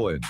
Bowen.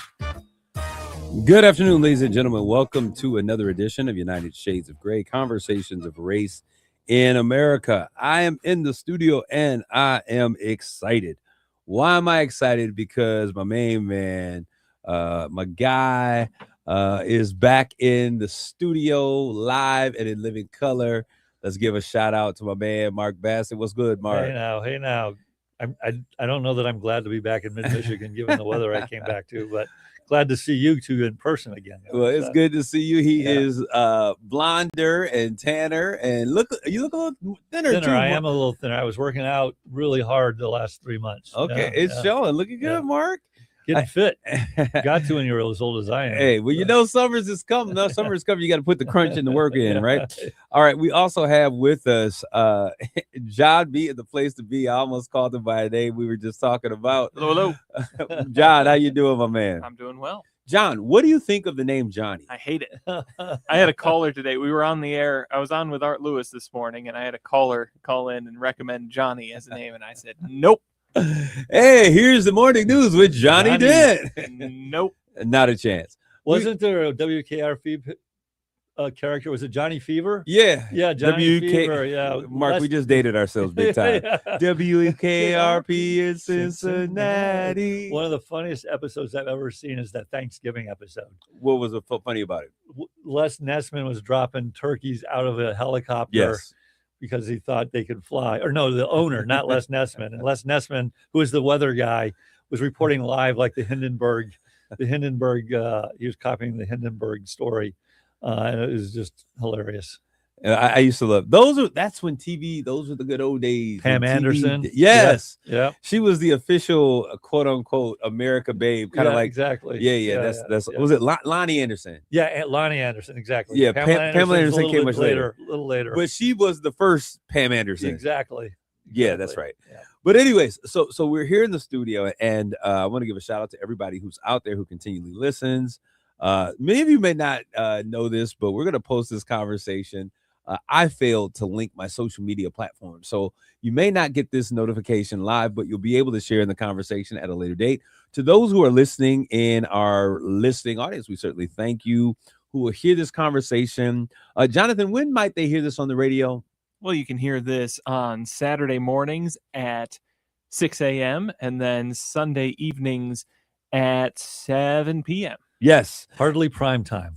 Good afternoon, ladies and gentlemen. Welcome to another edition of United Shades of Gray, Conversations of Race in America. I am in the studio and I am excited. Why am I excited? Because my main man, my guy, is back in the studio live and in living color. Let's give a shout out to my man, Mark Bassett. What's good, Mark? Hey now. I don't know that I'm glad to be back in mid-Michigan given the weather I came back to, but glad to see you two in person again. Well, it's good to see you. He is blonder and tanner, and you look a little thinner too. I am a little thinner. I was working out really hard the last 3 months. Okay, it's showing. Looking good, Mark. Getting fit. Got to when you're as old as I am. Hey, well, you know summer's is coming. No, summer's coming. You got to put the crunch and the work in, right? All right. We also have with us John B. at the place to be. I almost called him by a name we were just talking about. Hello. John, how you doing, my man? I'm doing well. John, what do you think of the name Johnny? I hate it. I had a caller today. We were on the air. I was on with Art Lewis this morning, and I had a caller call in and recommend Johnny as a name, and I said, nope. Hey, here's the morning news with Johnny Dent. Nope. Not a chance. Wasn't there a WKRP character? Was it Johnny Fever? Yeah. Yeah, Johnny Fever. Yeah. Mark, we just dated ourselves big time. WKRP in Cincinnati. One of the funniest episodes I've ever seen is that Thanksgiving episode. What was funny about it? Les Nessman was dropping turkeys out of a helicopter. Yes. Because he thought they could fly. Or no, the owner, not Les Nessman. And Les Nessman, who is the weather guy, was reporting live like the Hindenburg, he was copying the Hindenburg story. And it was just hilarious. I used to love that's when TV, those were the good old days. Pam Anderson. Yes. Yeah. She was the official quote unquote America babe, kind of like exactly. That's was it Lonnie Anderson? Yeah, Lonnie Anderson, exactly. Yeah, Pamela Anderson came much later. A little later. But she was the first Pam Anderson. Exactly. Yeah, that's right. Yeah. But anyways, so we're here in the studio, and I want to give a shout out to everybody who's out there who continually listens. Many of you may not know this, but we're going to post this conversation. I failed to link my social media platform. So you may not get this notification live, but you'll be able to share in the conversation at a later date. To those who are listening in our listening audience, we certainly thank you who will hear this conversation. Jonathan, when might they hear this on the radio? Well, you can hear this on Saturday mornings at 6 a.m. and then Sunday evenings at 7 p.m. Yes. Hardly prime time.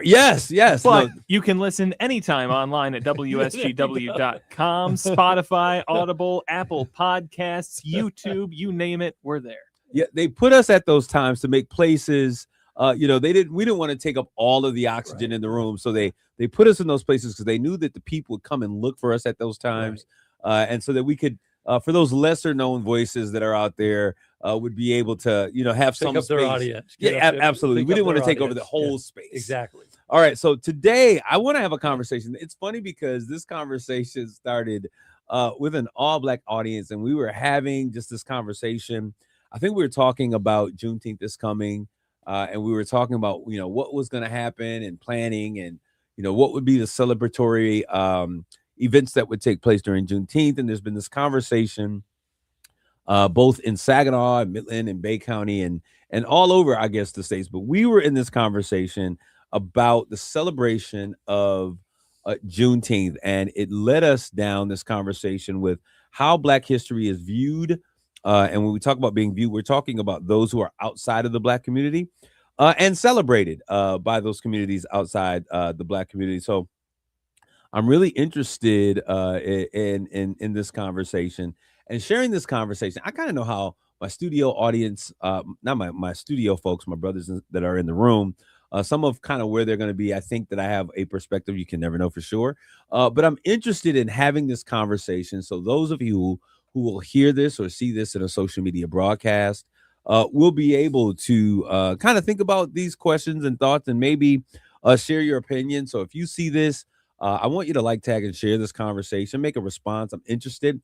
Yes. But you can listen anytime online at WSGW.com, Spotify, Audible, Apple Podcasts, YouTube, you name it, we're there. Yeah, they put us at those times to make places. We didn't want to take up all of the oxygen in the room, so they put us in those places because they knew that the people would come and look for us at those times, and so that we could, for those lesser known voices that are out there, would be able to, have some space. Their audience. Absolutely. We didn't want to take over the whole space. Exactly. All right. So today I want to have a conversation. It's funny because this conversation started with an all Black audience, and we were having just this conversation. I think we were talking about Juneteenth is coming, and we were talking about, what was going to happen and planning and, what would be the celebratory events that would take place during Juneteenth. And there's been this conversation both in Saginaw and Midland and Bay County and all over, I guess, the states. But we were in this conversation about the celebration of Juneteenth, and it led us down this conversation with how Black history is viewed. And when we talk about being viewed, we're talking about those who are outside of the Black community and celebrated by those communities outside the Black community. So I'm really interested in this conversation and sharing this conversation. I kind of know how my studio audience, not my studio folks, my brothers that are in the room, some of kind of where they're going to be. I think that I have a perspective. You can never know for sure. But I'm interested in having this conversation. So those of you who will hear this or see this in a social media broadcast will be able to kind of think about these questions and thoughts and maybe share your opinion. So if you see this, I want you to like, tag, and share this conversation, make a response. I'm interested.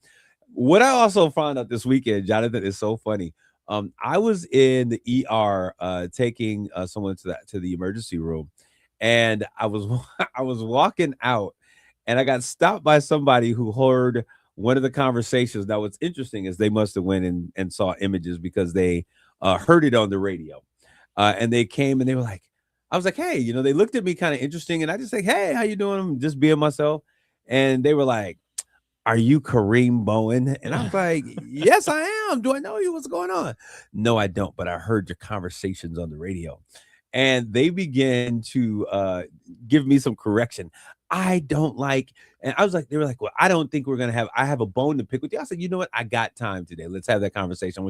What I also found out this weekend, Jonathan, is so funny. I was in the ER taking someone to the emergency room, and I was walking out, and I got stopped by somebody who heard one of the conversations. Now, what's interesting is they must have went and saw images because they heard it on the radio, and they came and they were like, I was like, hey, they looked at me kind of interesting, and I just say, hey, how you doing? I'm just being myself, and they were like, are you Kareem Bowen? And I was like, yes, I am. Do I know you? What's going on? No, I don't, but I heard your conversations on the radio. And they began to give me some correction. I don't like, and I was like, they were like, well, I don't think I have a bone to pick with you. I said, you know what? I got time today. Let's have that conversation. I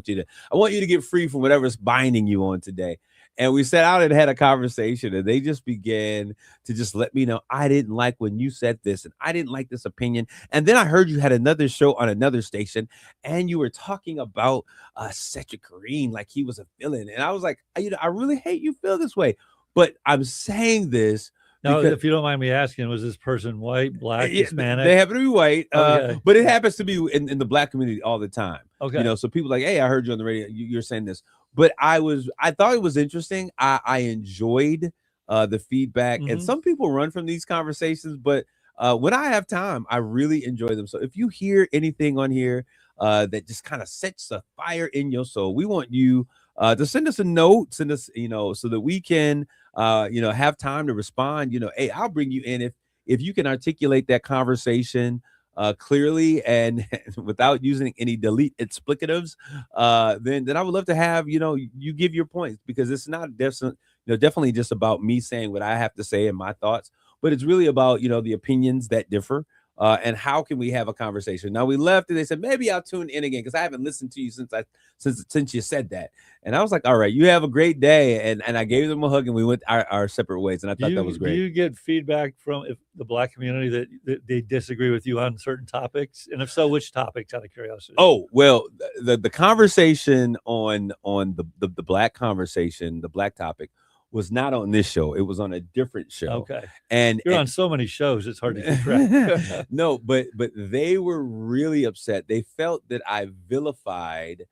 want you to get free from whatever's binding you on today. And we sat out and had a conversation, and they just began to just let me know, I didn't like when you said this, and I didn't like this opinion. And then I heard you had another show on another station, and you were talking about Cedric Kareem like he was a villain. And I was like, I really hate you feel this way. But I'm saying this. Now, because if you don't mind me asking, was this person white, black, Hispanic? they happen to be white, Okay. but it happens to be in the black community all the time. Okay. So people like, hey, I heard you on the radio. You're saying this. But I thought it was interesting. I enjoyed the feedback, and Mhm. some people run from these conversations, but when I have time, I really enjoy them. So if you hear anything on here that just kind of sets a fire in your soul, we want you to send us a note, so that we can have time to respond. Hey, I'll bring you in if you can articulate that conversation clearly and without using any delete explicatives, then I would love to have you give your points, because it's not definitely just about me saying what I have to say and my thoughts, but it's really about the opinions that differ. And how can we have a conversation? Now we left and they said maybe I'll tune in again because I haven't listened to you since you said that. And I was like, all right, you have a great day. And I gave them a hug and we went our separate ways. And I thought that was great. Do you get feedback from the black community that they disagree with you on certain topics? And if so, which topics, out of curiosity? Oh, well, the conversation on the black conversation, the black topic, was not on this show. It was on a different show. Okay. And you're on so many shows, it's hard to keep track. No, but they were really upset. They felt that I vilified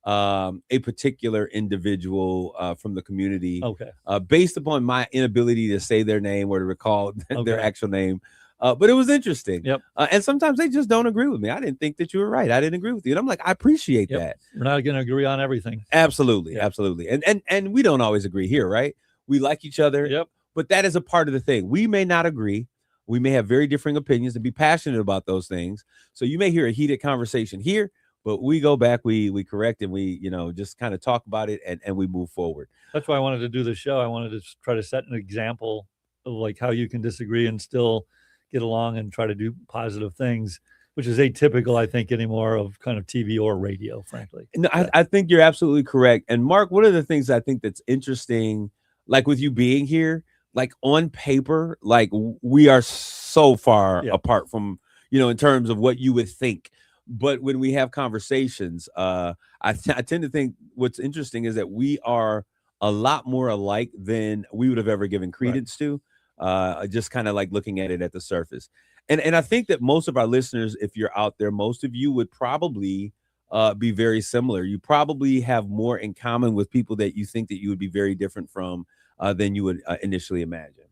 a particular individual from the community, Okay. Based upon my inability to say their name or to recall their Okay. actual name. But it was interesting. Yep. And sometimes they just don't agree with me. I didn't think that you were right. I didn't agree with you. And I'm like, I appreciate Yep. that. We're not going to agree on everything. Absolutely. Yep. Absolutely. And we don't always agree here, right? We like each other. Yep. But that is a part of the thing. We may not agree. We may have very differing opinions and be passionate about those things. So you may hear a heated conversation here, but we go back, we correct, and we, just kind of talk about it and we move forward. That's why I wanted to do the show. I wanted to try to set an example of like how you can disagree and still get along and try to do positive things, which is atypical, I think, anymore of kind of TV or radio, frankly. No, I think you're absolutely correct. And Mark, one of the things I think that's interesting, like with you being here, like on paper, like we are so far apart from, in terms of what you would think. But when we have conversations, I tend to think what's interesting is that we are a lot more alike than we would have ever given credence to, just kind of like looking at it at the surface. And I think that most of our listeners, if you're out there, most of you would probably be very similar. You probably have more in common with people that you think that you would be very different from than you would initially imagine.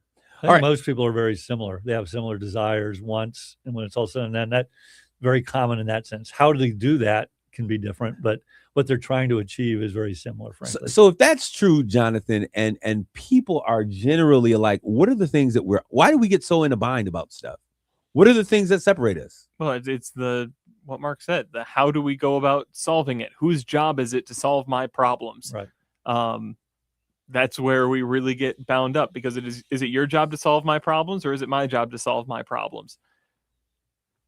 I think most people are very similar. They have similar desires, wants, and when it's all said and done, that's very common in that sense. How do they do that can be different, but what they're trying to achieve is very similar, frankly. So if that's true, Jonathan, and people are generally alike, what are the things that why do we get so in a bind about stuff? What are the things that separate us? Well, it's what Mark said, the how do we go about solving it? Whose job is it to solve my problems? Right. That's where we really get bound up, because is it your job to solve my problems, or is it my job to solve my problems?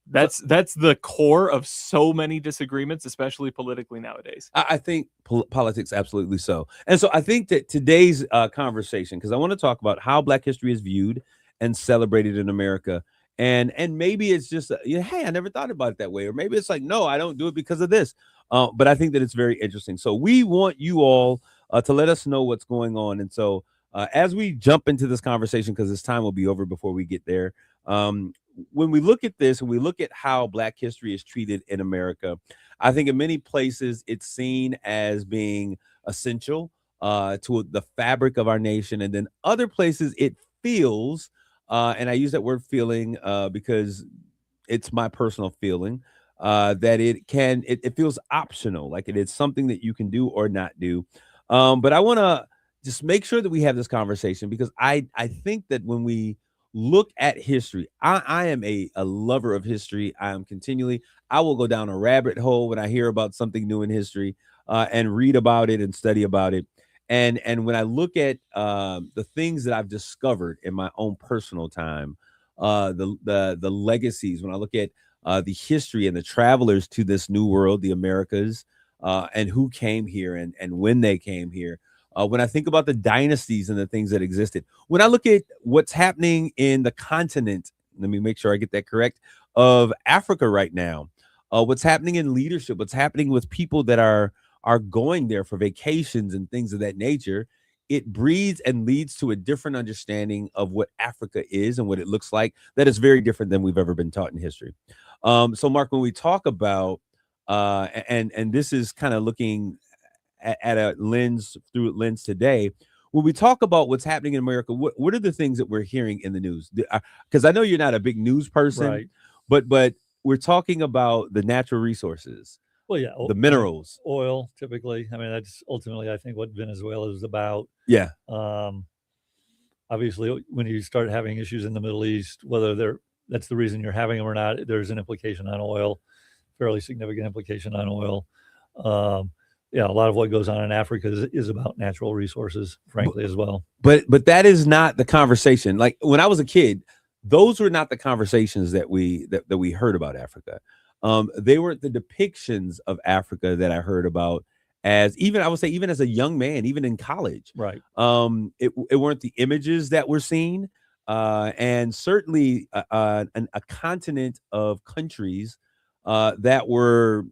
That's the core of so many disagreements, especially politically nowadays. I think politics, absolutely so. And so I think that today's conversation, because I want to talk about how Black history is viewed and celebrated in America. And maybe it's just, hey, I never thought about it that way. Or maybe it's like, no, I don't do it because of this. But I think that it's very interesting. So we want you all to let us know what's going on. And so as we jump into this conversation, because this time will be over before we get there, when we look at this and we look at how Black history is treated in America, I think in many places it's seen as being essential to the fabric of our nation. And then other places it feels, and I use that word feeling because it's my personal feeling, that it feels optional, like it is something that you can do or not do. But I want to just make sure that we have this conversation because I think that when we look at history, I am a lover of history. I am continually, I will go down a rabbit hole when I hear about something new in history and read about it and study about it. And when I look at the things that I've discovered in my own personal time, the legacies, when I look at the history and the travelers to this new world, the Americas, and who came here and when they came here. When I think about the dynasties and the things that existed, when I look at what's happening in the continent, let me make sure I get that correct, of Africa right now, what's happening in leadership, what's happening with people that are going there for vacations and things of that nature, it breeds and leads to a different understanding of what Africa is and what it looks like that is very different than we've ever been taught in history. So Mark, when we talk about and this is kind of looking at a lens through a lens today, when we talk about what's happening in America, what are the things that we're hearing in the news? Because I know you're not a big news person, Right. but we're talking about the natural resources, Well, yeah. the minerals. Oil, typically. I mean, that's ultimately, I think, what Venezuela is about. Yeah. Obviously, when you start having issues in the Middle East, whether that's the reason you're having them or not, there's an implication on oil, fairly significant implication on oil. Yeah, a lot of what goes on in Africa is about natural resources, frankly, as well. But that is not the conversation. Like when I was a kid, those were not the conversations that we heard about Africa. They weren't the depictions of Africa that I heard about as even I would say even as a young man, even in college. Right. It weren't the images that were seen, and certainly a continent of countries that were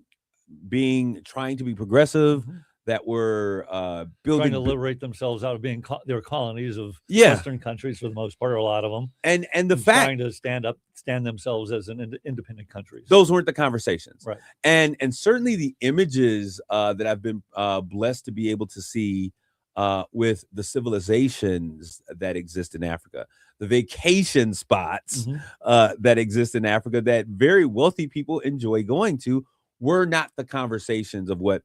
trying to be progressive, Mhm. that were Trying building to liberate themselves out of being their colonies of Yeah. Western countries for the most part, or a lot of them, and the and fact trying to stand themselves as an independent countries. those weren't the conversations, Right. and certainly the images that I've been blessed to be able to see with the civilizations that exist in Africa, the vacation spots Mhm. that exist in Africa that very wealthy people enjoy going to, were not the conversations of what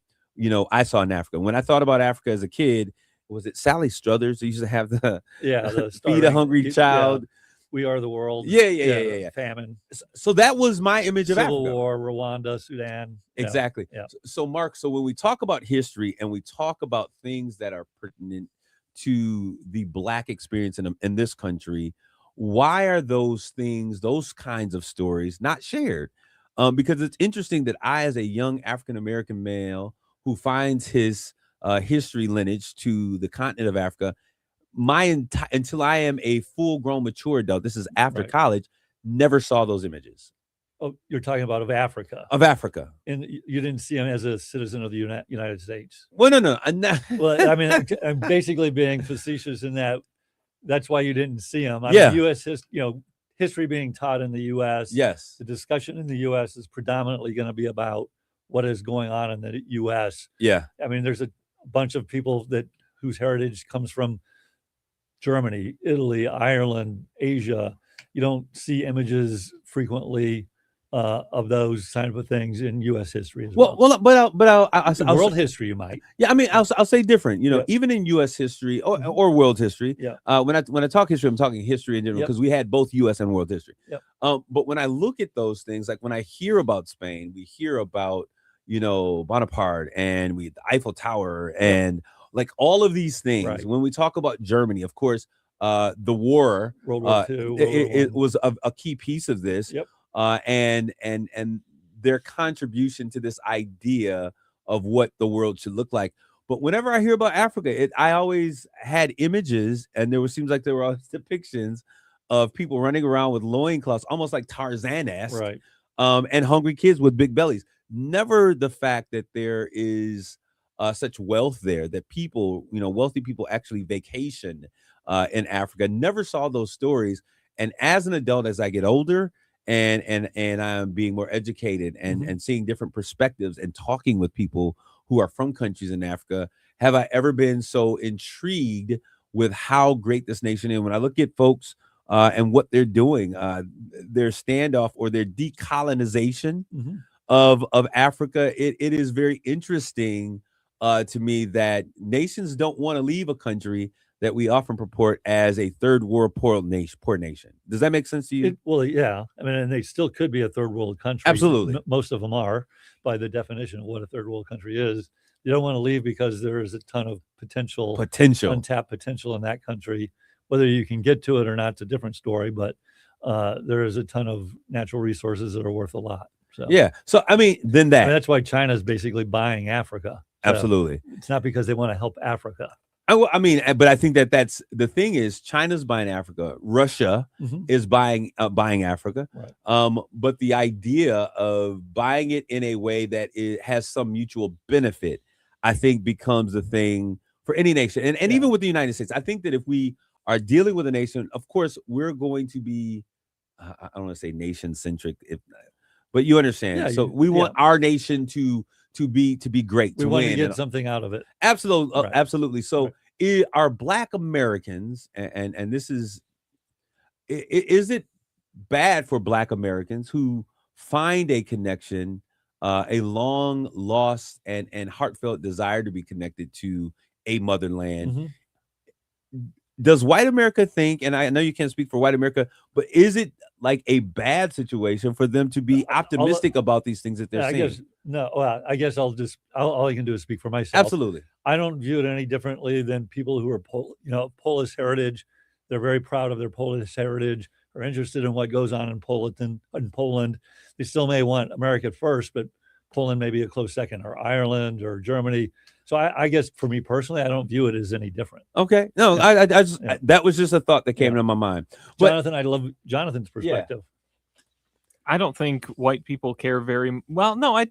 I saw in Africa. When I thought about Africa as a kid, was it Sally Struthers who used to have the Yeah, the feed a starving. hungry Yeah, child? we are the world. Yeah. Famine, So that was my image of civil Africa. war, Rwanda, Sudan. Yeah, Exactly. yeah. So, Mark, so when we talk about history and we talk about things that are pertinent to the Black experience in this country, why are those things, those kinds of stories, not shared? Because it's interesting that I, as a young African American male who finds his history lineage to the continent of Africa, until I am a full grown mature adult, this is after Right. college, never saw those images Oh, you're talking about of Africa, of Africa. and you didn't see him as a citizen of the United States. Well, no. I'm not. Well, I mean, I'm basically being facetious in that. That's why you didn't see him. I Yeah. mean, U.S. History being taught in the U.S. Yes. The discussion in the U.S. is predominantly going to be about what is going on in the U.S. Yeah. I mean, there's a bunch of people whose heritage comes from Germany, Italy, Ireland, Asia. You don't see images frequently of those kind of things in U.S. history as well. I'll World say, history, you might. yeah. I mean, I'll say different. Yep. Even in U.S. history or Mhm. or world history. Yeah. When I talk history, I'm talking history in general Yep. because we had both U.S. and world history. Yep. But when I look at those things, like when I hear about Spain, we hear about Bonaparte and the Eiffel Tower and like all of these things. Right. When we talk about Germany, of course, the war, World War II, World War it I. was a key piece of this. Yep. And their contribution to this idea of what the world should look like. But whenever I hear about Africa, I always had images, and seems like there were all depictions of people running around with loincloths, almost like Tarzan-esque, Right. and hungry kids with big bellies. Never the fact that there is such wealth there, that people, wealthy people actually vacation in Africa. Never saw those stories. And as an adult, as I get older, and I'm being more educated and seeing different perspectives and talking with people who are from countries in Africa, have I ever been so intrigued with how great this nation is? When I look at folks and what they're doing, their standoff or their decolonization Mhm. of Africa, it is very interesting to me that nations don't want to leave a country that we often purport as a third world poor nation. Does that make sense to you? Well, yeah. I mean, and they still could be a third world country. Absolutely. Most of them are, by the definition of what a third world country is. You don't want to leave because there is a ton of potential, untapped potential in that country. Whether you can get to it or not, it's a different story. But there is a ton of natural resources that are worth a lot. So Yeah. So I mean, then that that's why China is basically buying Africa. So absolutely. It's not because they want to help Africa. I mean, but I think that that's the thing is China's buying Africa, Russia is buying Africa, Right. But the idea of buying it in a way that it has some mutual benefit, I think, becomes the thing for any nation, and even with the United States. I think that if we are dealing with a nation, of course, we're going to be, I don't want to say nation centric, but you understand. Yeah, so we want our nation to be great. We want to get something out of it. Absolutely, Right. absolutely. So, are Black Americans, and this is it bad for Black Americans who find a connection, a long lost and heartfelt desire to be connected to a motherland? Does white America think, and I know you can't speak for white America, but is it like a bad situation for them to be optimistic about these things that they're seeing? I guess no. Well, I guess all I can do is speak for myself. Absolutely. I don't view it any differently than people who are Polish heritage. They're very proud of their Polish heritage, are interested in what goes on in Poland. They still may want America first, but Poland may be a close second, or Ireland or Germany. So I guess for me personally, I don't view it as any different. Okay. No, I just that was just a thought that came into my mind. But, Jonathan, I love Jonathan's perspective. I don't think white people care very well. No,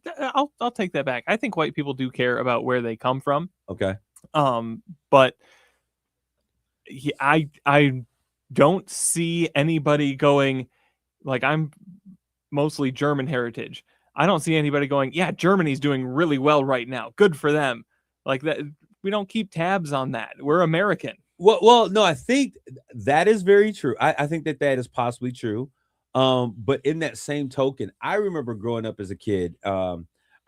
I'll take that back. I think white people do care about where they come from. Okay. But I don't see anybody going, like, I'm mostly German heritage. I don't see anybody going, yeah, Germany's doing really well right now. Good for them. Like that. We don't keep tabs on that. We're American. Well, no, I think that is very true. I think that is possibly true. But in that same token, I remember growing up as a kid. I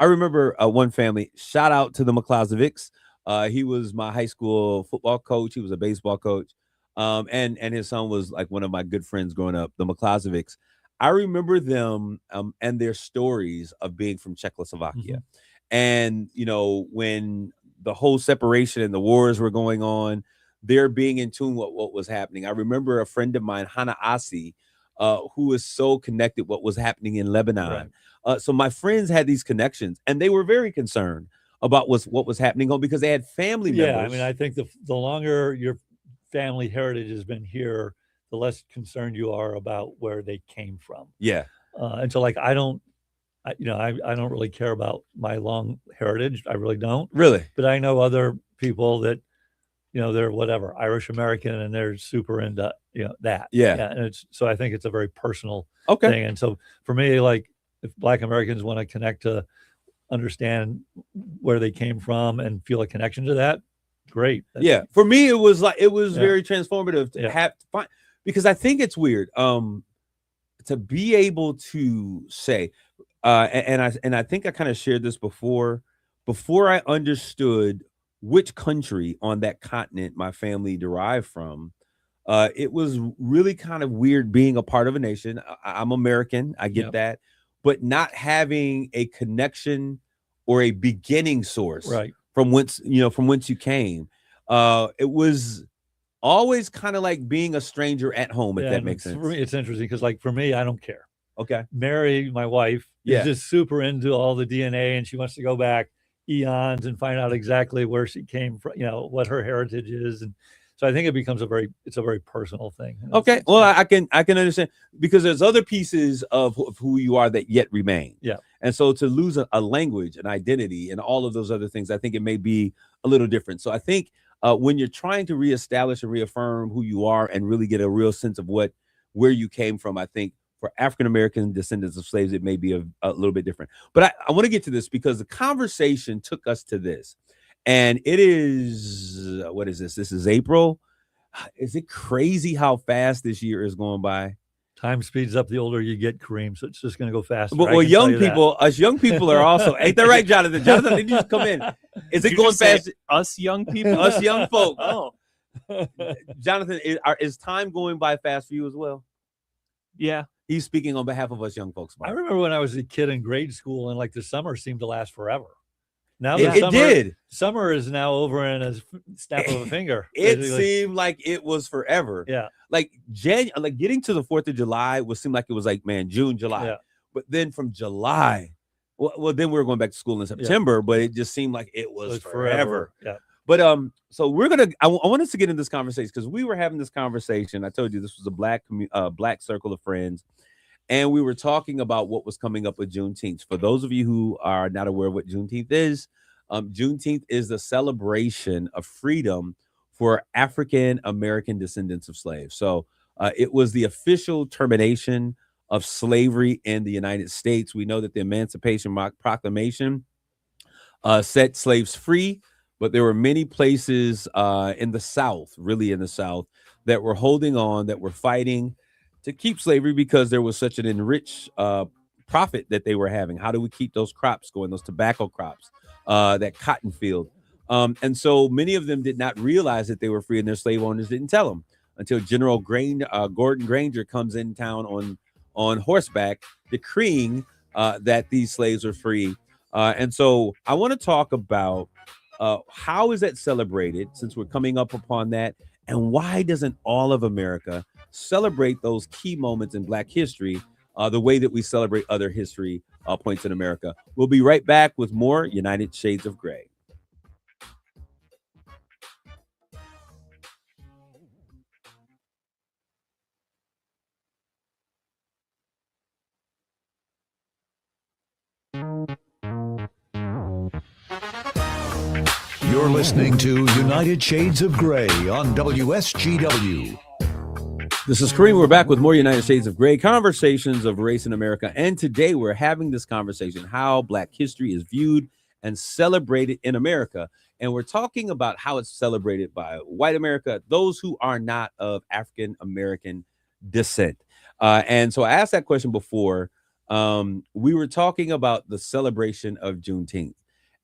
remember one family. Shout out to the McClousevics. He was my high school football coach. He was a baseball coach. And his son was like one of my good friends growing up, the McClousevics. I remember them and their stories of being from Czechoslovakia. And, when the whole separation and the wars were going on, they're being in tune with what was happening. I remember a friend of mine, Hannah Asi, who is so connected what was happening in Lebanon. Right. So my friends had these connections, and they were very concerned about what was happening because they had family members. Yeah, I mean, I think the longer your family heritage has been here, the less concerned you are about where they came from. Yeah. And so, like, I don't really care about my long heritage. I really don't. Really? But I know other people that, they're whatever, Irish American, and they're super into, that. Yeah. And so I think it's a very personal thing. And so for me, like, if Black Americans want to connect to understand where they came from and feel a connection to that, great. For me, it was very transformative to have to find, because I think it's weird to be able to say, and I think I kind of shared this before I understood which country on that continent my family derived from. It was really kind of weird being a part of a nation. I'm American, I get that, but not having a connection or a beginning source from whence you came. It was always kind of like being a stranger at home, if that makes sense. For me, it's interesting because, like, for me, I don't care. Okay. Mary, my wife, is just super into all the DNA, and she wants to go back eons and find out exactly where she came from, what her heritage is. And so I think it becomes a very personal thing. Okay. Well, I can understand, because there's other pieces of who you are that yet remain. Yeah. And so to lose a language, an identity, and all of those other things, I think it may be a little different. So I think when you're trying to reestablish and reaffirm who you are and really get a real sense of where you came from, I think for African-American descendants of slaves, it may be a little bit different. But I want to get to this because the conversation took us to this. And it is, what is this? This is April. Is it crazy how fast this year is going by? Time speeds up the older you get, Kareem, so it's just going to go faster. But well, us young people are also. Ain't that right, Jonathan? Jonathan, did you just come in? Is Did it you going just say fast? us young people? Us young folk. Oh, Jonathan, is time going by fast for you as well? yeah. He's speaking on behalf of us young folks. I Mark. remember when I was a kid in grade school, and like the summer seemed to last forever. Now It did. Summer is now over in a snap of a finger. It basically. seemed like it was forever. Yeah. Like like getting to the 4th of July would seem like it was like, man, June, July. Yeah. But then from July, well, then we were going back to school in September, but it just seemed like it was forever. Yeah. But so we're gonna. I want us to get in this conversation because we were having this conversation. I told you this was a black circle of friends, and we were talking about what was coming up with Juneteenth. For those of you who are not aware of what Juneteenth is the celebration of freedom for African American descendants of slaves. So it was the official termination of slavery in the United States. We know that the Emancipation Proclamation set slaves free. But there were many places in the South, really in the South, that were holding on, that were fighting to keep slavery because there was such an enriched profit that they were having. How do we keep those crops going, those tobacco crops, that cotton field? And so many of them did not realize that they were free, and their slave owners didn't tell them until General Gordon Granger comes in town on horseback, decreeing that these slaves are free. And so I want to talk about how is that celebrated, since we're coming up upon that, and why doesn't all of America celebrate those key moments in Black history the way that we celebrate other history points in America? We'll be right back with more United Shades of Gray. You're listening to United Shades of Gray on WSGW. This is Kareem. We're back with more United Shades of Gray, conversations of race in America. And today we're having this conversation, how Black history is viewed and celebrated in America. And we're talking about how it's celebrated by white America, those who are not of African American descent. And so I asked that question before. We were talking about the celebration of Juneteenth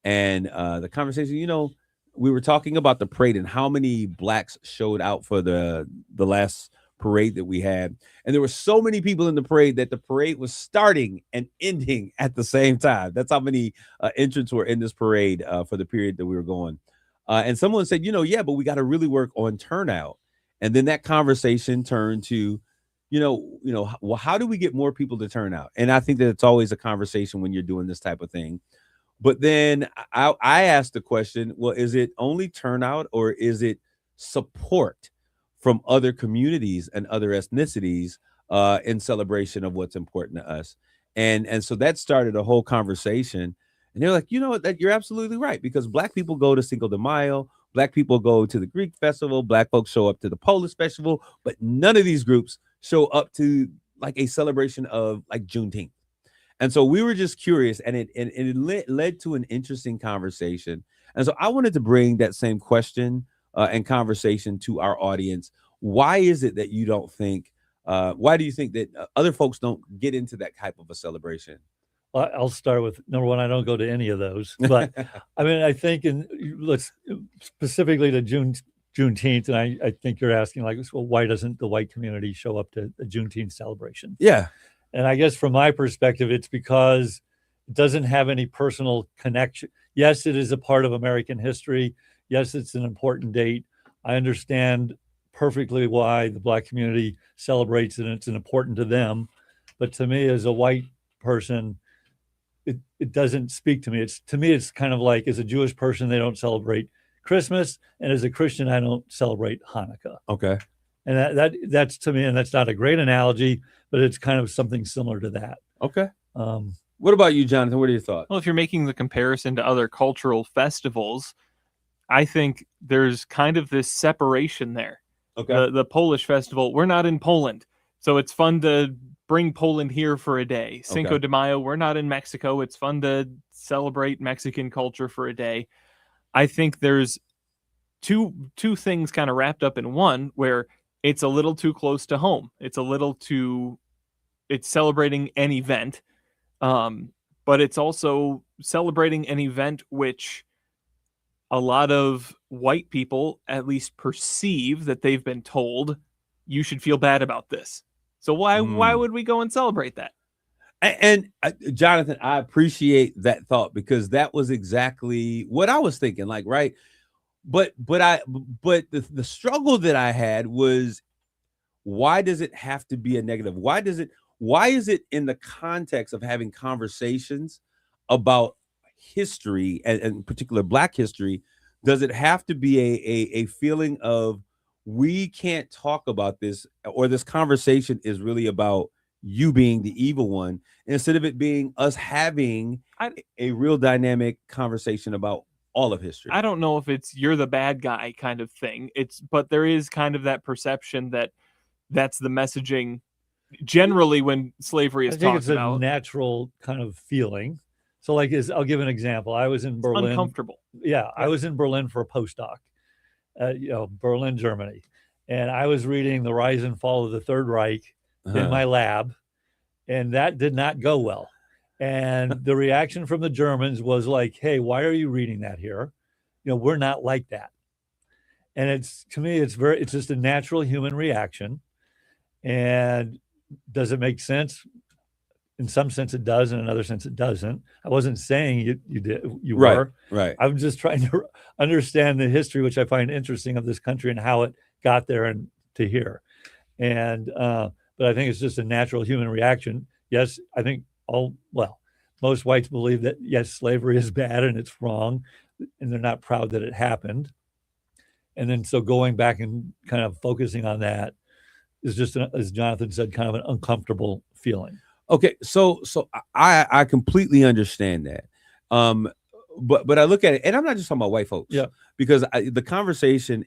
and the conversation, we were talking about the parade and how many Blacks showed out for the last parade that we had. And there were so many people in the parade that the parade was starting and ending at the same time. That's how many entrants were in this parade for the period that we were going. And someone said, yeah, but we got to really work on turnout. And then that conversation turned to, well, how do we get more people to turn out? And I think that it's always a conversation when you're doing this type of thing. But then I asked the question, well, is it only turnout or is it support from other communities and other ethnicities in celebration of what's important to us? And so that started a whole conversation. And they're like, that you're absolutely right, because Black people go to Cinco de Mayo, Black people go to the Greek festival, Black folks show up to the Polish festival, but none of these groups show up to like a celebration of like Juneteenth. And so we were just curious, and it led to an interesting conversation. And so I wanted to bring that same question and conversation to our audience. Why is it that you don't think, why do you think that other folks don't get into that type of a celebration? Well, I'll start with number one. I don't go to any of those, but I mean, I think let's specifically to Juneteenth, and I think you're asking like, well, why doesn't the white community show up to the Juneteenth celebration? Yeah. And I guess from my perspective, it's because it doesn't have any personal connection. Yes, it is a part of American history. Yes, it's an important date. I understand perfectly why the Black community celebrates it, and it's important to them. But to me, as a white person, it doesn't speak to me. To me, it's kind of like, as a Jewish person, they don't celebrate Christmas. And as a Christian, I don't celebrate Hanukkah. Okay. And that's to me, and that's not a great analogy, but it's kind of something similar to that. Okay. What about you, Jonathan? What are your thoughts? Well, if you're making the comparison to other cultural festivals, I think there's kind of this separation there. Okay. The Polish festival, we're not in Poland, so it's fun to bring Poland here for a day. Cinco de Mayo, we're not in Mexico. It's fun to celebrate Mexican culture for a day. I think there's two things kind of wrapped up in one, where it's a little too close to home. It's a little too it's celebrating an event, but it's also celebrating an event which a lot of white people at least perceive that they've been told you should feel bad about this. So why would we go and celebrate that? And Jonathan, I appreciate that thought, because that was exactly what I was thinking. Like, right, but the struggle that I had was, why does it have to be a negative? Why is it in the context of having conversations about history, and in particular Black history, does it have to be a feeling of, we can't talk about this, or this conversation is really about you being the evil one, instead of it being us having a real dynamic conversation about all of history? I don't know if it's you're the bad guy kind of thing. But there is kind of that perception that that's the messaging generally when slavery is I think talked it's a about. natural kind of feeling. So, like, I'll give an example. I was in Berlin. Uncomfortable. Yeah, I was in Berlin for a postdoc, Berlin, Germany, and I was reading The Rise and Fall of the Third Reich in my lab, and that did not go well. And the reaction from the Germans was like, "Hey, why are you reading that here? We're not like that." And to me, it's just a natural human reaction. And does it make sense? In some sense it does, in another sense it doesn't. I wasn't saying you did, you were. Right. I'm just trying to understand the history, which I find interesting, of this country and how it got there and to here. And but I think it's just a natural human reaction. Yes, I think most whites believe that, yes, slavery is bad and it's wrong, and they're not proud that it happened. And then so going back and kind of focusing on that is just, as Jonathan said, kind of an uncomfortable feeling. Okay, so I completely understand that, but I look at it, and I'm not just talking about white folks, because the conversation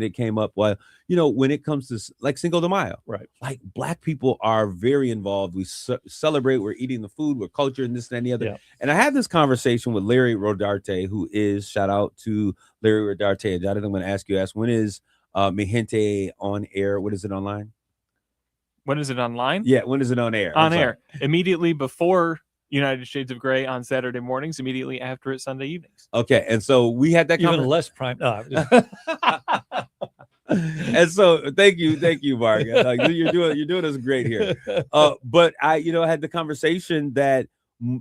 it came up, well, when it comes to like Cinco de Mayo, right? Like, Black people are very involved. We celebrate. We're eating the food. We're culture, and this and the other. Yeah. And I had this conversation with Larry Rodarte, who is, shout out to Larry Rodarte. And Jonathan, I'm going to ask, when is Mi Gente on air? What is it online? When is it online? Yeah, when is it on air? On air. Immediately before United Shades of Grey on Saturday mornings, immediately after it Sunday evenings. Okay, and so we had that even less prime. No, and so thank you, Mark. Like, you're doing us great here. But I, had the conversation that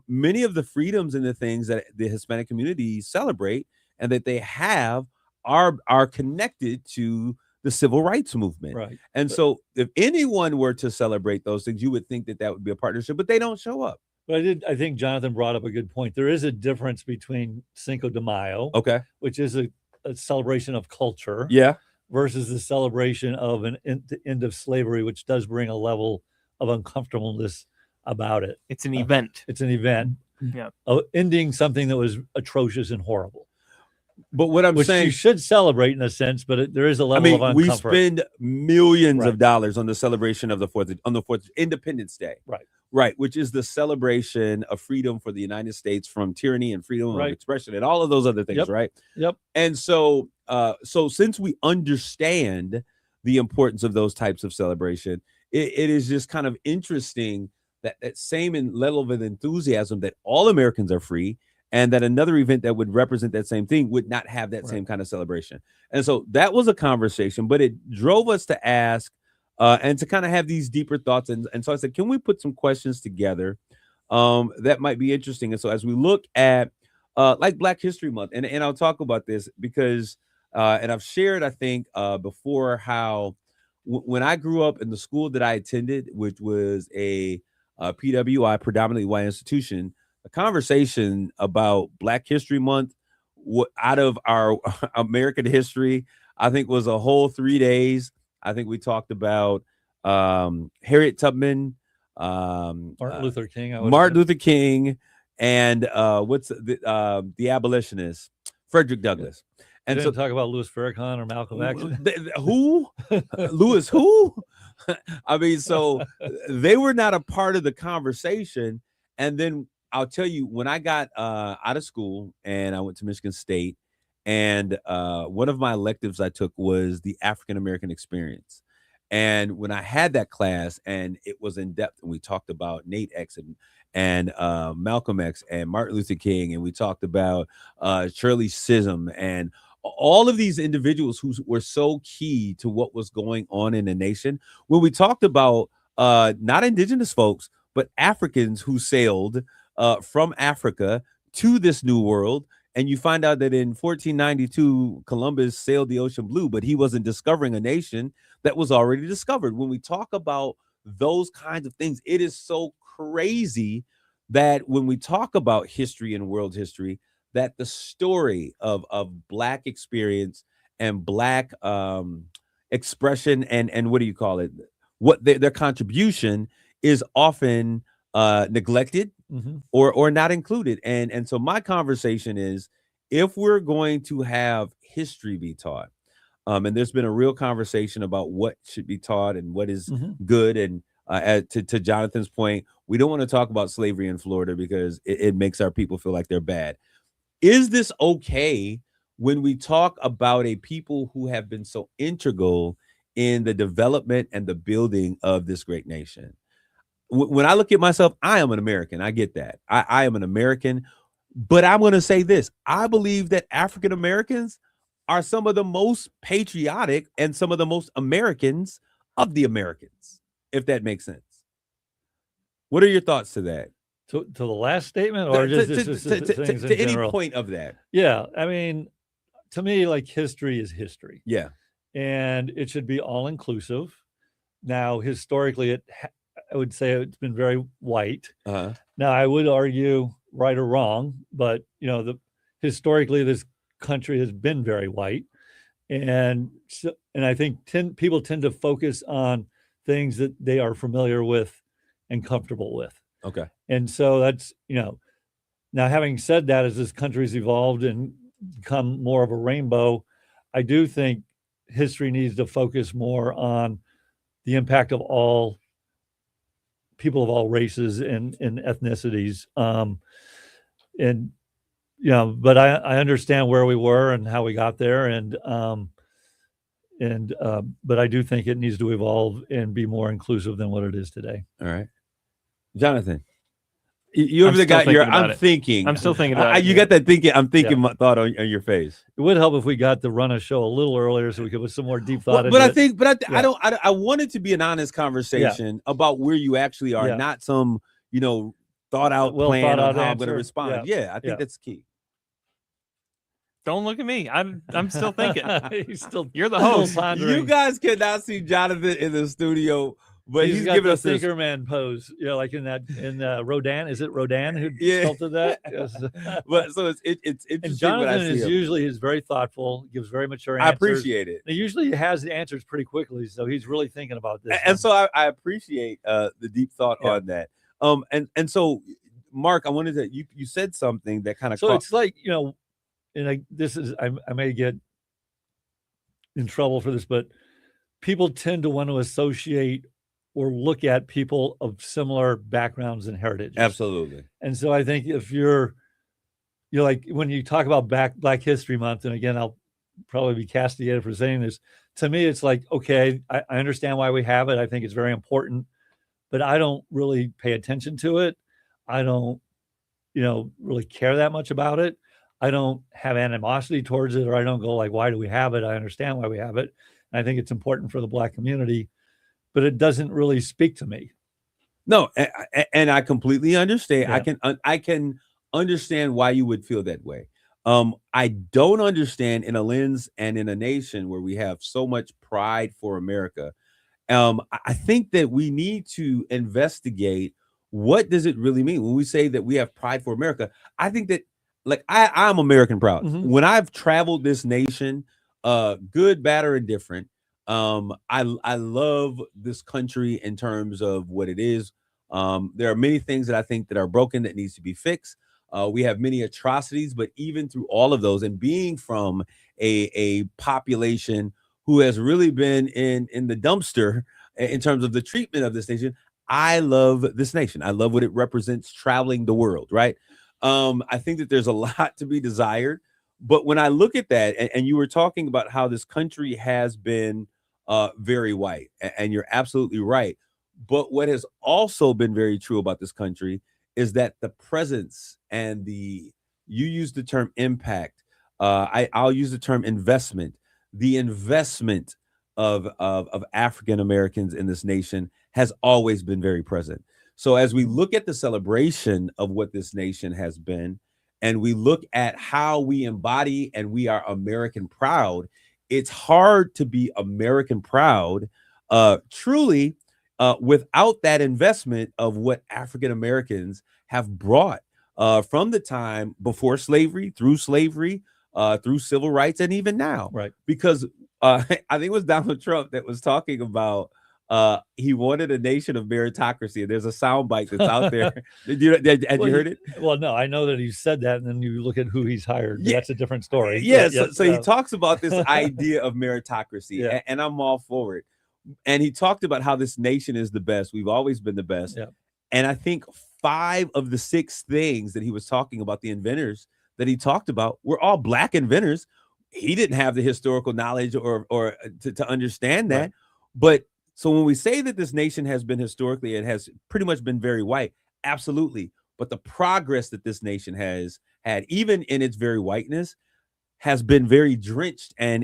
many of the freedoms and the things that the Hispanic community celebrate and that they have are connected to the civil rights movement. Right. And so if anyone were to celebrate those things, you would think that would be a partnership, but they don't show up. But I think Jonathan brought up a good point. There is a difference between Cinco de Mayo, which is a celebration of culture, versus the celebration of the end of slavery, which does bring a level of uncomfortableness about it. It's an event. It's an event. Yeah. Ending something that was atrocious and horrible. But what I'm saying, you should celebrate in a sense, but there is a level of uncomfort. We spend millions of dollars on the celebration of the 4th Independence Day. Right, which is the celebration of freedom for the United States from tyranny and freedom of expression and all of those other things, right? Yep. And so, since we understand the importance of those types of celebration, it is just kind of interesting that same level of enthusiasm that all Americans are free, and that another event that would represent that same thing would not have that same kind of celebration. And so that was a conversation, but it drove us to ask and to kind of have these deeper thoughts. And so I said, can we put some questions together that might be interesting? And so as we look at like Black History Month, and I'll talk about this because, and I've shared, I think, before, how when I grew up in the school that I attended, which was a PWI, predominantly white institution, a conversation about Black History Month out of our American history, I think, was a whole 3 days. I think we talked about Harriet Tubman, Martin Luther King, and what's the abolitionist, Frederick Douglass. And so talk about Louis Farrakhan or Malcolm X. Who? Louis who? I mean, so they were not a part of the conversation. And then I'll tell you, when I got out of school and I went to Michigan State, and one of my electives I took was the African American experience. And when I had that class and it was in depth, and we talked about Nate X and Malcolm X and Martin Luther King, and we talked about Shirley Chisholm and all of these individuals who were so key to what was going on in the nation. When we talked about not indigenous folks, but Africans who sailed from Africa to this new world. And you find out that in 1492, Columbus sailed the ocean blue, but he wasn't discovering a nation that was already discovered. When we talk about those kinds of things, it is so crazy that when we talk about history and world history, that the story of Black experience and Black expression and what do you call it? What their contribution is often neglected or not included. And so my conversation is, if we're going to have history be taught, and there's been a real conversation about what should be taught and what is good. And to Jonathan's point, we don't want to talk about slavery in Florida because it makes our people feel like they're bad. Is this okay when we talk about a people who have been so integral in the development and the building of this great nation? When I look at myself, I am an American. I get that. I am an American, but I'm going to say this. I believe that African Americans are some of the most patriotic and some of the most Americans of the Americans, if that makes sense. What are your thoughts to that? To the last statement, or just to any point of that? Yeah, I mean, to me, like, history is history. Yeah, and it should be all inclusive. Now, historically, I would say it's been very white. Now, I would argue right or wrong, but historically, this country has been very white, and I think people tend to focus on things that they are familiar with and comfortable with. Okay. And so that's, now having said that, as this country's evolved and become more of a rainbow, I do think history needs to focus more on the impact of all people of all races and ethnicities. But I understand where we were and how we got there. But I do think it needs to evolve and be more inclusive than what it is today. All right. Jonathan, you over there got your, I'm thinking. I'm still thinking about it. You got that thinking, I'm thinking thought on your face. It would help if we got to run a show a little earlier so we could put some more deep thought into it. I want it to be an honest conversation about where you actually are, not some, thought out plan on how I'm going to respond. I think that's key. Don't look at me. I'm still thinking. You're the host. You guys cannot see Jonathan in the studio, but he's got giving the us this Thinkerman pose. Like in Rodin. Is it Rodin who sculpted that? Yes. But so it's interesting. And Jonathan is very thoughtful, gives very mature answers. I appreciate it. He usually has the answers pretty quickly, so he's really thinking about this. And so I appreciate the deep thought on that. And so, Mark, I wanted to you said something that kind of it's like, and I may get in trouble for this, but people tend to want to associate or look at people of similar backgrounds and heritage. Absolutely. And so I think if you're like, when you talk about Black History Month, and again, I'll probably be castigated for saying this, to me, it's like, okay, I understand why we have it. I think it's very important, but I don't really pay attention to it. I don't, really care that much about it. I don't have animosity towards it, or I don't go like, why do we have it? I understand why we have it. And I think it's important for the Black community, but it doesn't really speak to me. No, and I completely understand. Yeah. I can understand why you would feel that way. I don't understand in a lens and in a nation where we have so much pride for America. I think that we need to investigate, what does it really mean when we say that we have pride for America? I think that, like, I'm American proud. When I've traveled this nation, good, bad, or indifferent, I love this country in terms of what it is. There are many things that I think that are broken that needs to be fixed. We have many atrocities, but even through all of those, and being from a population who has really been in the dumpster in terms of the treatment of this nation, I love this nation. I love what it represents traveling the world, right? I think that there's a lot to be desired, but when I look at that, and you were talking about how this country has been very white. And you're absolutely right. But what has also been very true about this country is that the presence and you use the term impact. I'll use the term investment. The investment of African Americans in this nation has always been very present. So as we look at the celebration of what this nation has been, and we look at how we embody and we are American proud, it's hard to be American proud truly without that investment of what African Americans have brought from the time before slavery, through civil rights, and even now. Right. Because I think it was Donald Trump that was talking about he wanted a nation of meritocracy. And there's a soundbite that's out there. Had you heard it? Well, no, I know that he said that, and then you look at who he's hired. Yeah. That's a different story. Yes. Yeah, so he talks about this idea of meritocracy, Yeah. and I'm all for it. And he talked about how this nation is the best. We've always been the best. Yeah. And I think 5 of the 6 things that he was talking about, the inventors that he talked about, were all Black inventors. He didn't have the historical knowledge or to understand that. Right. But so when we say that this nation has been historically, it has pretty much been very white, absolutely. But the progress that this nation has had, even in its very whiteness, has been very drenched and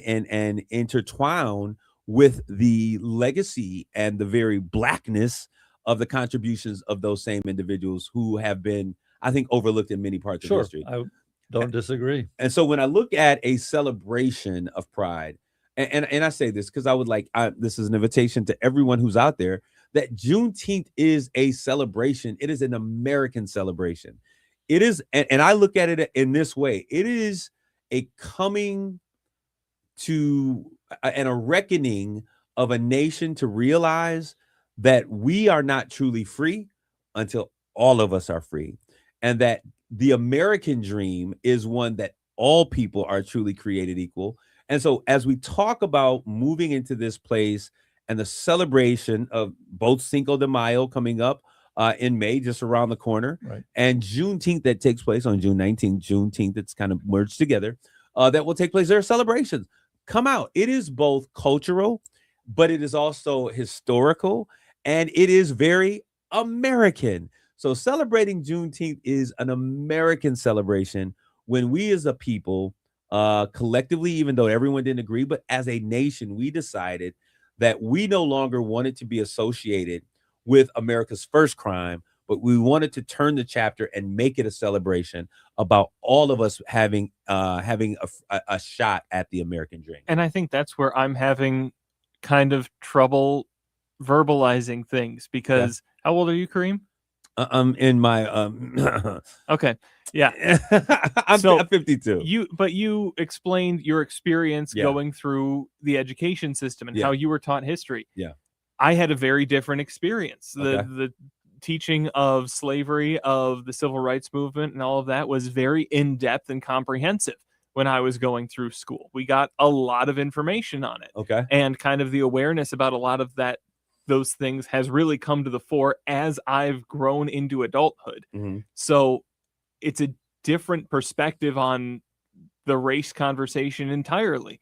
intertwined with the legacy and the very Blackness of the contributions of those same individuals who have been, I think, overlooked in many parts of history. I don't disagree. And so when I look at a celebration of pride, and I say this because I would like, this is an invitation to everyone who's out there, that Juneteenth is a celebration. It is an American celebration. It is, and I look at it in this way. It is a coming to and a reckoning of a nation to realize that we are not truly free until all of us are free. And that the American dream is one that all people are truly created equal. And so as we talk about moving into this place and the celebration of both Cinco de Mayo coming up in May, just around the corner, Right. and Juneteenth that takes place on June 19th, Juneteenth, it's kind of merged together, that will take place. There are celebrations. Come out. It is both cultural, but it is also historical, and it is very American. So celebrating Juneteenth is an American celebration when we as a people, collectively, even though everyone didn't agree, but as a nation, we decided that we no longer wanted to be associated with America's first crime, but we wanted to turn the chapter and make it a celebration about all of us having a shot at the American dream. And I think that's where I'm having kind of trouble verbalizing things because how old are you, Kareem? I'm in my Okay. Yeah. I'm 52. You explained your experience going through the education system and how you were taught history. Yeah. I had a very different experience. The teaching of slavery, of the civil rights movement, and all of that was very in-depth and comprehensive when I was going through school. We got a lot of information on it. Okay. And kind of the awareness about a lot of those things has really come to the fore as I've grown into adulthood. Mm-hmm. So it's a different perspective on the race conversation entirely.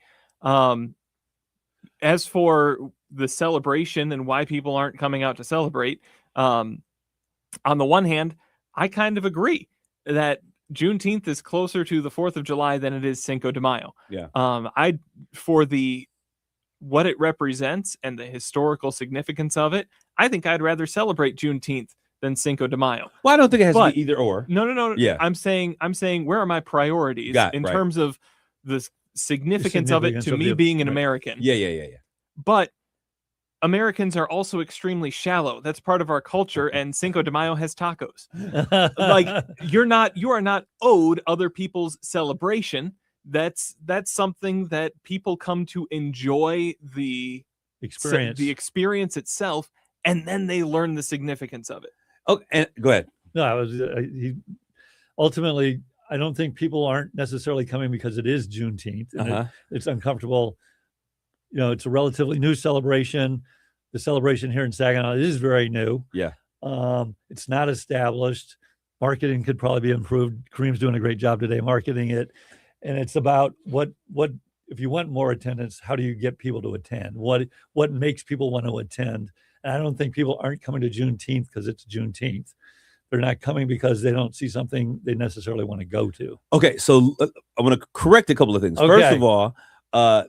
As for the celebration and why people aren't coming out to celebrate, on the one hand, I kind of agree that Juneteenth is closer to the 4th of July than it is Cinco de Mayo. Yeah. For what it represents and the historical significance of it, I think I'd rather celebrate Juneteenth than Cinco de Mayo. Well, I don't think it has to be either or. No. Yeah. I'm saying where are my priorities terms of the significance of it to me being an American. Yeah. But Americans are also extremely shallow. That's part of our culture, and Cinco de Mayo has tacos. Like you are not owed other people's celebration. That's something that people come to enjoy the experience itself, and then they learn the significance of it. Oh, and go ahead. No, I was ultimately. I don't think people aren't necessarily coming because it is Juneteenth and it's uncomfortable. You know, it's a relatively new celebration. The celebration here in Saginaw is very new. Yeah. It's not established. Marketing could probably be improved. Kareem's doing a great job today marketing it. And it's about what if you want more attendance, how do you get people to attend? What makes people want to attend? And I don't think people aren't coming to Juneteenth because it's Juneteenth. They're not coming because they don't see something they necessarily want to go to. Okay, so I want to correct a couple of things. Okay. First of all,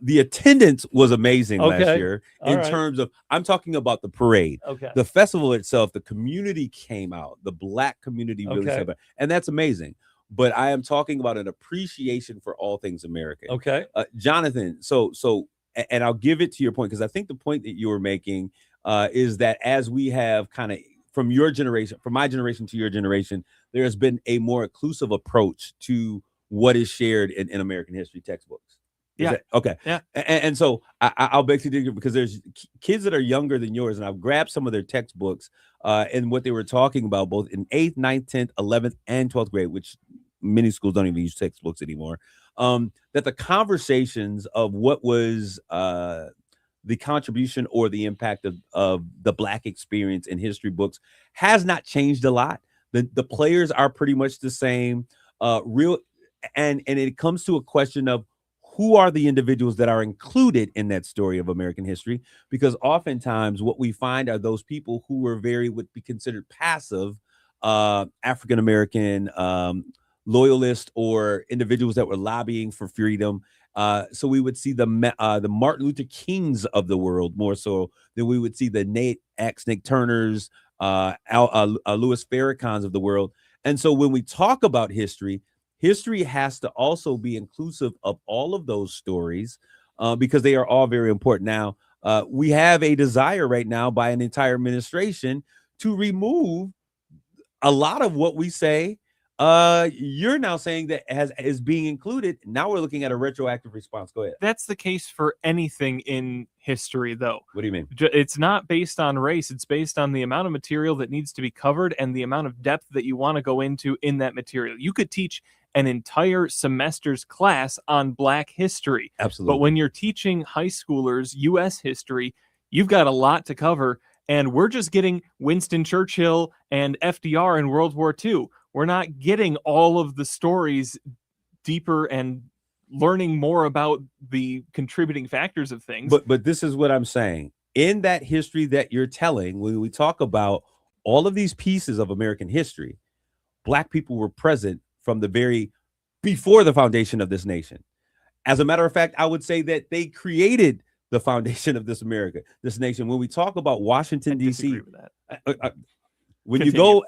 the attendance was amazing last Okay. year All in right. terms of, I'm talking about the parade. Okay. The festival itself, the community came out, the Black community really Okay. stepped out, and that's amazing. But I am talking about an appreciation for all things American. Okay. Jonathan, and I'll give it to your point, because I think the point that you were making is that as we have kind of, from your generation, from my generation to your generation, there has been a more inclusive approach to what is shared in American history textbooks. Okay. Yeah. And so I'll beg to differ, because there's kids that are younger than yours, and I've grabbed some of their textbooks and what they were talking about, both in 8th, 9th, 10th, 11th, and 12th grade, which many schools don't even use textbooks anymore. That the conversations of what was the contribution or the impact of the Black experience in history books has not changed a lot. The players are pretty much the same. And it comes to a question of who are the individuals that are included in that story of American history, because oftentimes what we find are those people who were would be considered passive African American loyalists, or individuals that were lobbying for freedom. So we would see the Martin Luther Kings of the world more so than we would see the Nate Turners, Louis Farrakhan's of the world. And so when we talk about history has to also be inclusive of all of those stories, because they are all very important. Now, we have a desire right now by an entire administration to remove a lot of what we say. You're now saying that is being included. Now we're looking at a retroactive response. Go ahead. That's the case for anything in history, though. What do you mean? It's not based on race. It's based on the amount of material that needs to be covered and the amount of depth that you want to go into in that material. You could teach an entire semester's class on Black history. Absolutely. But when you're teaching high schoolers U.S. history, you've got a lot to cover. And we're just getting Winston Churchill and FDR in World War II. We're not getting all of the stories deeper and learning more about the contributing factors of things. But this is what I'm saying. In that history that you're telling, when we talk about all of these pieces of American history, Black people were present from before the foundation of this nation. As a matter of fact, I would say that they created the foundation of this nation. When we talk about Washington, D.C., when you go,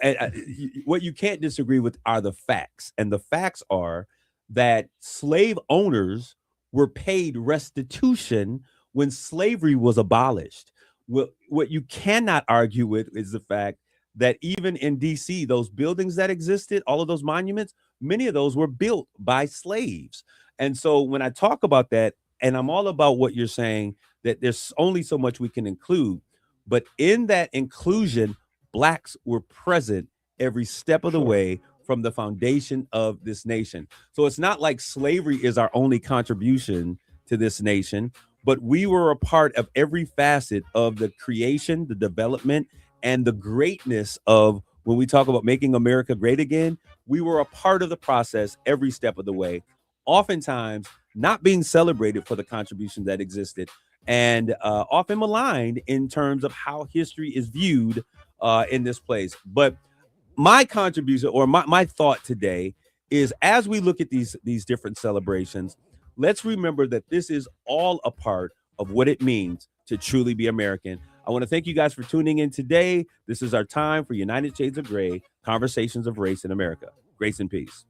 what you can't disagree with are the facts. And the facts are that slave owners were paid restitution when slavery was abolished. What you cannot argue with is the fact that even in D.C., those buildings that existed, all of those monuments, many of those were built by slaves. And so when I talk about that, and I'm all about what you're saying, that there's only so much we can include, but in that inclusion, Blacks were present every step of the way from the foundation of this nation. So it's not like slavery is our only contribution to this nation, but we were a part of every facet of the creation, the development, and the greatness of, when we talk about making America great again, we were a part of the process every step of the way, oftentimes not being celebrated for the contribution that existed, and often maligned in terms of how history is viewed in this place. But my contribution, or my thought today, is as we look at these different celebrations, let's remember that this is all a part of what it means to truly be American. I want to thank you guys for tuning in today. This is our time for United Shades of Gray, Conversations of Race in America. Grace and peace.